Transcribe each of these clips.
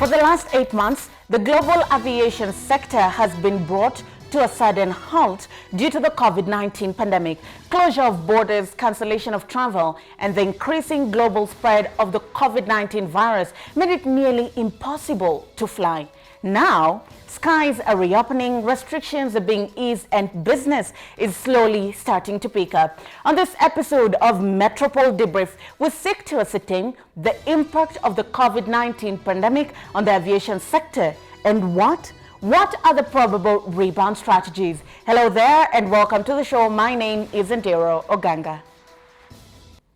the last 8 months, the global aviation sector has been brought to a sudden halt due to the COVID-19 pandemic. Closure of borders, cancellation of travel, and the increasing global spread of the COVID-19 virus made it nearly impossible to fly. Now, skies are reopening, restrictions are being eased, and business is slowly starting to pick up. On this episode of Metropole Debrief, we seek to ascertain the impact of the COVID-19 pandemic on the aviation sector and what are the probable rebound strategies. Hello there and welcome to the show. My name is Ndero Oganga.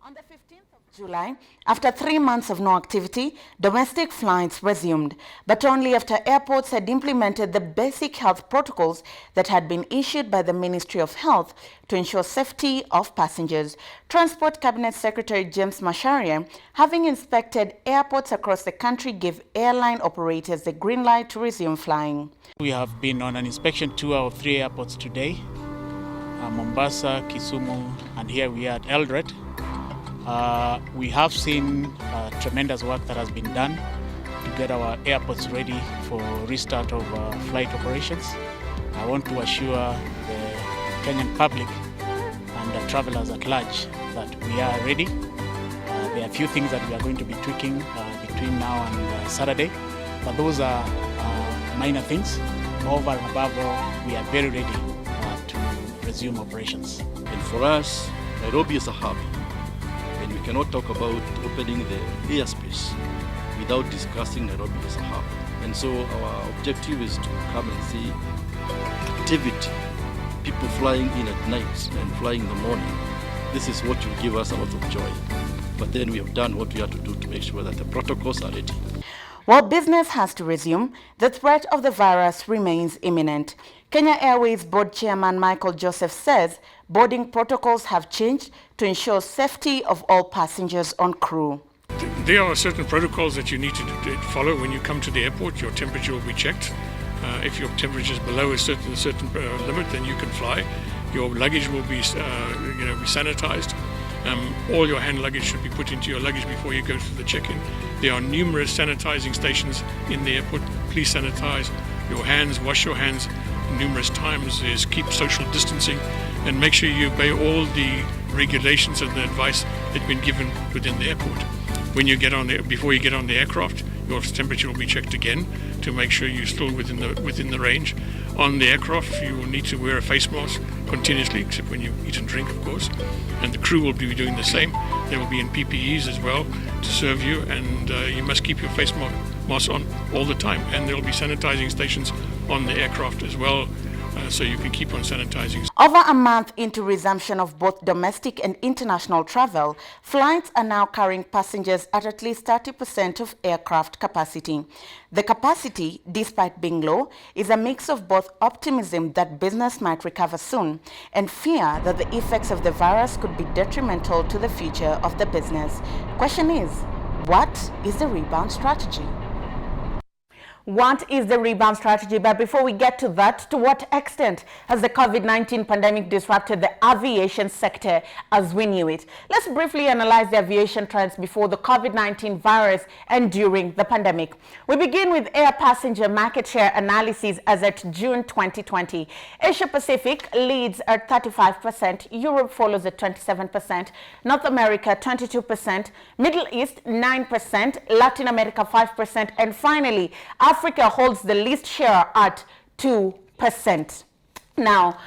On the 15th of July, after 3 months of no activity, domestic flights resumed, but only after airports had implemented the basic health protocols that had been issued by the Ministry of Health to ensure safety of passengers. Transport Cabinet Secretary James Macharia, having inspected airports across the country, gave airline operators the green light to resume flying. We have been on an inspection tour of 3 airports today, Mombasa, Kisumu, and here we are at Eldoret. We have seen tremendous work that has been done to get our airports ready for restart of flight operations. I want to assure the Kenyan public and the travelers at large that we are ready. There are a few things that we are going to be tweaking between now and Saturday, but those are minor things. Over and above all, we are very ready to resume operations. And for us, Nairobi is a hub. And we cannot talk about opening the airspace without discussing Nairobi as a hub. And so our objective is to come and see activity, people flying in at night and flying in the morning. This is what will give us a lot of joy. But then we have done what we have to do to make sure that the protocols are ready. While business has to resume, the threat of the virus remains imminent. Kenya Airways Board Chairman Michael Joseph says boarding protocols have changed to ensure safety of all passengers on crew. There are certain protocols that you need to follow when you come to the airport. Your temperature will be checked. If your temperature is below a certain limit, then you can fly. Your luggage will be sanitized. All your hand luggage should be put into your luggage before you go to the check-in. There are numerous sanitizing stations in the airport. Please sanitize your hands, wash your hands numerous times. Keep social distancing and make sure you obey all the regulations and the advice that's been given within the airport. When you get on before you get on the aircraft, your temperature will be checked again to make sure you're still within the range. On the aircraft, you will need to wear a face mask continuously, except when you eat and drink, of course. And the crew will be doing the same. They will be in PPEs as well to serve you, and you must keep your face mask on all the time. And there will be sanitizing stations on the aircraft as well, so you can keep on sanitizing. Over a month into resumption of both domestic and international travel, flights are now carrying passengers at least 30% of aircraft capacity. The capacity, despite being low, is a mix of both optimism that business might recover soon and fear that the effects of the virus could be detrimental to the future of the business. Question is, what is the rebound strategy? What is the rebound strategy? But before we get to that, to what extent has the COVID-19 pandemic disrupted the aviation sector as we knew it? Let's briefly analyze the aviation trends before the COVID-19 virus and during the pandemic. We begin with air passenger market share analysis as at June 2020. Asia Pacific leads at 35%, Europe follows at 27%, North America 22%, Middle East 9%, Latin America 5%, and finally, Africa holds the least share at 2%. Now,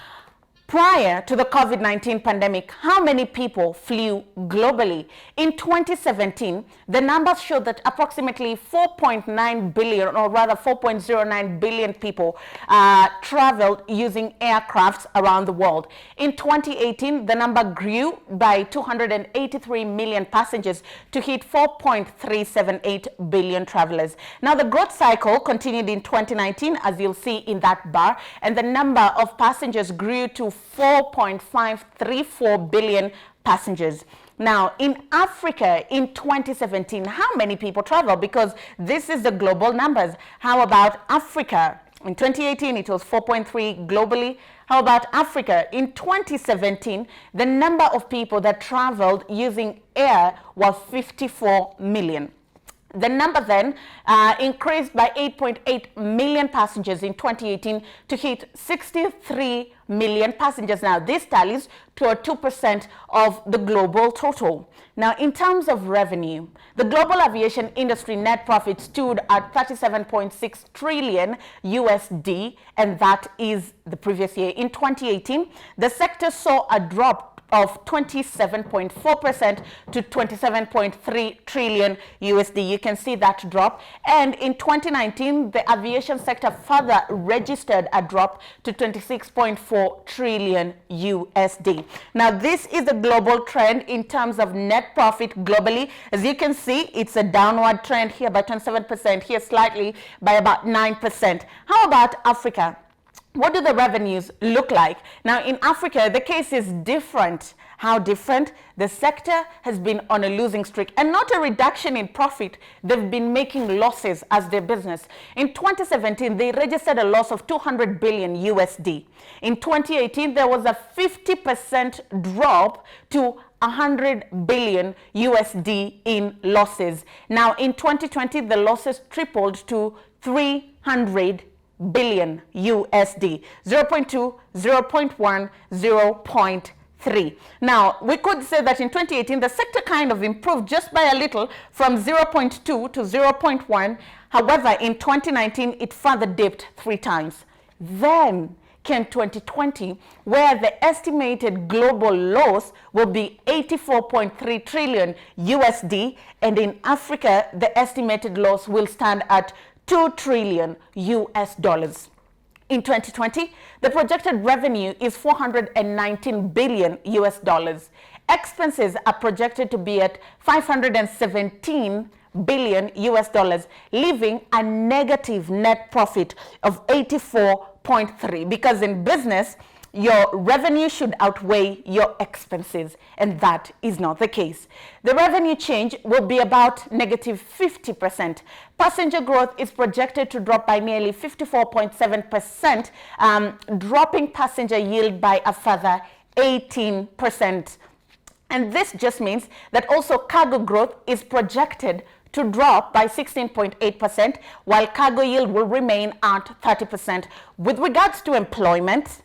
prior to the COVID-19 pandemic, how many people flew globally? In 2017, the numbers showed that approximately 4.9 billion, or rather 4.09 billion people traveled using aircrafts around the world. In 2018, the number grew by 283 million passengers to hit 4.378 billion travelers. Now, the growth cycle continued in 2019, as you'll see in that bar, and the number of passengers grew to 4.534 billion passengers. Now, in Africa in 2017, how many people travel? Because this is the global numbers. How about Africa? In 2018, it was 4.3 globally. How about Africa? In 2017, the number of people that traveled using air was 54 million. The number then increased by 8.8 million passengers in 2018 to hit 63 million passengers. Now, this tallies to a 2% of the global total. Now, in terms of revenue, the global aviation industry net profit stood at 37.6 trillion USD, and that is the previous year. In 2018, the sector saw a drop of 27.4% to 27.3 trillion USD. You can see that drop. And in 2019, the aviation sector further registered a drop to 26.4 trillion USD. Now, this is the global trend in terms of net profit globally. As you can see, it's a downward trend here by 27%, here slightly by about 9%. How about Africa? What do the revenues look like? Now, in Africa, the case is different. How different? The sector has been on a losing streak, and not a reduction in profit. They've been making losses as their business. In 2017, they registered a loss of 200 billion USD. In 2018, there was a 50% drop to 100 billion USD in losses. Now, in 2020, the losses tripled to 300 billion USD, 0.2, 0.1, 0.3. Now, we could say that in 2018, the sector kind of improved just by a little from 0.2 to 0.1. However, in 2019, it further dipped 3 times. Then came 2020, where the estimated global loss will be 84.3 trillion USD, and in Africa, the estimated loss will stand at 2 trillion US dollars. In 2020, the projected revenue is 419 billion US dollars. Expenses are projected to be at 517 billion US dollars, leaving a negative net profit of 84.3, because in business, your revenue should outweigh your expenses, and that is not the case. The revenue change will be about negative 50%. Passenger growth is projected to drop by nearly 54.7%, dropping passenger yield by a further 18%. And this just means that also cargo growth is projected to drop by 16.8%, while cargo yield will remain at 30%. With regards to employment,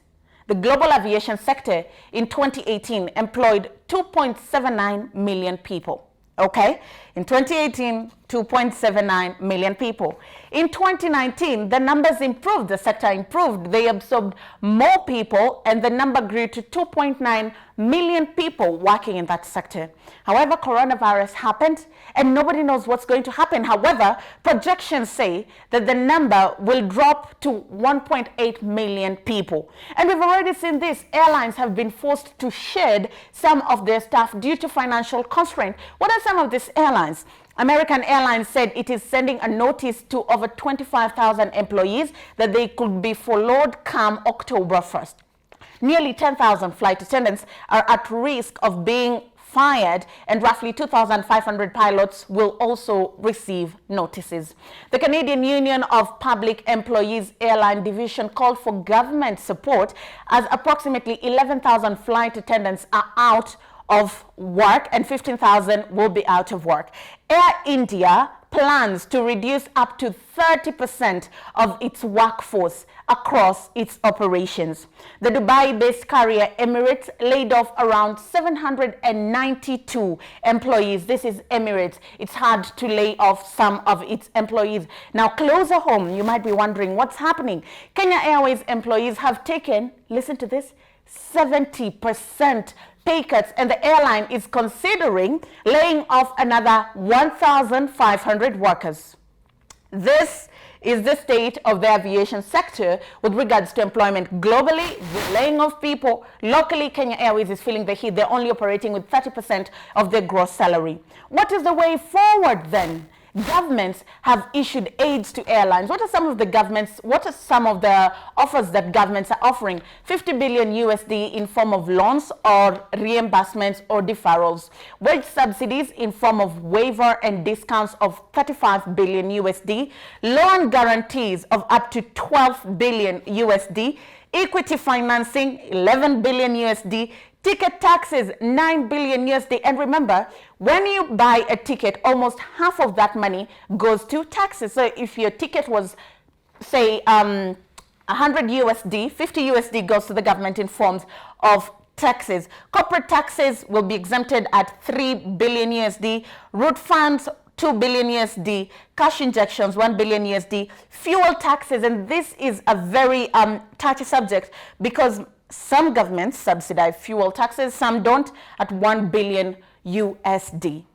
the global aviation sector in 2018 employed 2.79 million people. Okay? In 2018, 2.79 million people. In 2019, the numbers improved, the sector improved. They absorbed more people, and the number grew to 2.9 million people working in that sector. However, coronavirus happened, and nobody knows what's going to happen. However, projections say that the number will drop to 1.8 million people. And we've already seen this. Airlines have been forced to shed some of their staff due to financial constraint. What are some of these airlines? American Airlines said it is sending a notice to over 25,000 employees that they could be furloughed come October 1st. Nearly 10,000 flight attendants are at risk of being fired, and roughly 2,500 pilots will also receive notices. The Canadian Union of Public Employees Airline Division called for government support as approximately 11,000 flight attendants are out of work and 15,000 will be out of work. Air India plans to reduce up to 30% of its workforce across its operations. The Dubai-based carrier Emirates laid off around 792 employees. This is Emirates. It's hard to lay off some of its employees. Now, closer home, you might be wondering what's happening. Kenya Airways employees have taken, listen to this, 70% pay cuts, and the airline is considering laying off another 1,500 workers. This is the state of the aviation sector with regards to employment globally. The laying off people locally, Kenya Airways is feeling the heat. They're only operating with 30% of their gross salary. What is the way forward then? Governments have issued aids to airlines. What are some of the offers that governments are offering? 50 billion USD in form of loans or reimbursements or deferrals. Wage subsidies in form of waiver and discounts of 35 billion USD. Loan guarantees of up to 12 billion USD. equity financing, 11 billion USD, ticket taxes, 9 billion USD. And remember, when you buy a ticket, almost half of that money goes to taxes. So if your ticket was, say, 100 USD, 50 USD goes to the government in forms of taxes. Corporate taxes will be exempted at 3 billion USD. Root funds, 2 billion USD. Cash injections, 1 billion USD. Fuel taxes, and this is a very touchy subject because some governments subsidize fuel taxes, some don't, at 1 billion USD.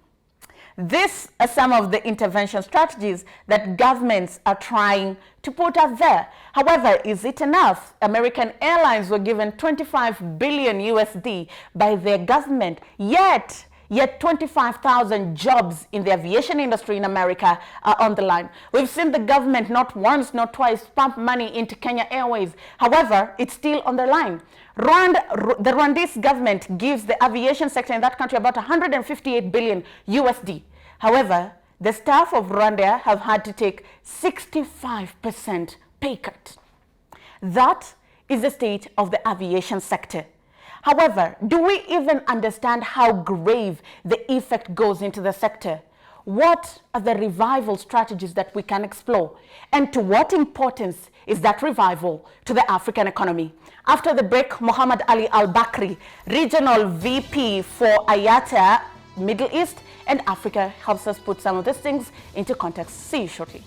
These are some of the intervention strategies that governments are trying to put out there. However, is it enough? American Airlines were given 25 billion USD by their government, yet 25,000 jobs in the aviation industry in America are on the line. We've seen the government not once, not twice pump money into Kenya Airways. However, it's still on the line. The Rwandese government gives the aviation sector in that country about 158 billion USD. However, the staff of Rwanda have had to take 65% pay cut. That is the state of the aviation sector. However, do we even understand how grave the effect goes into the sector? What are the revival strategies that we can explore? And to what importance is that revival to the African economy? After the break, Muhammad Ali Al-Bakri, Regional VP for IATA, Middle East and Africa, helps us put some of these things into context. See you shortly.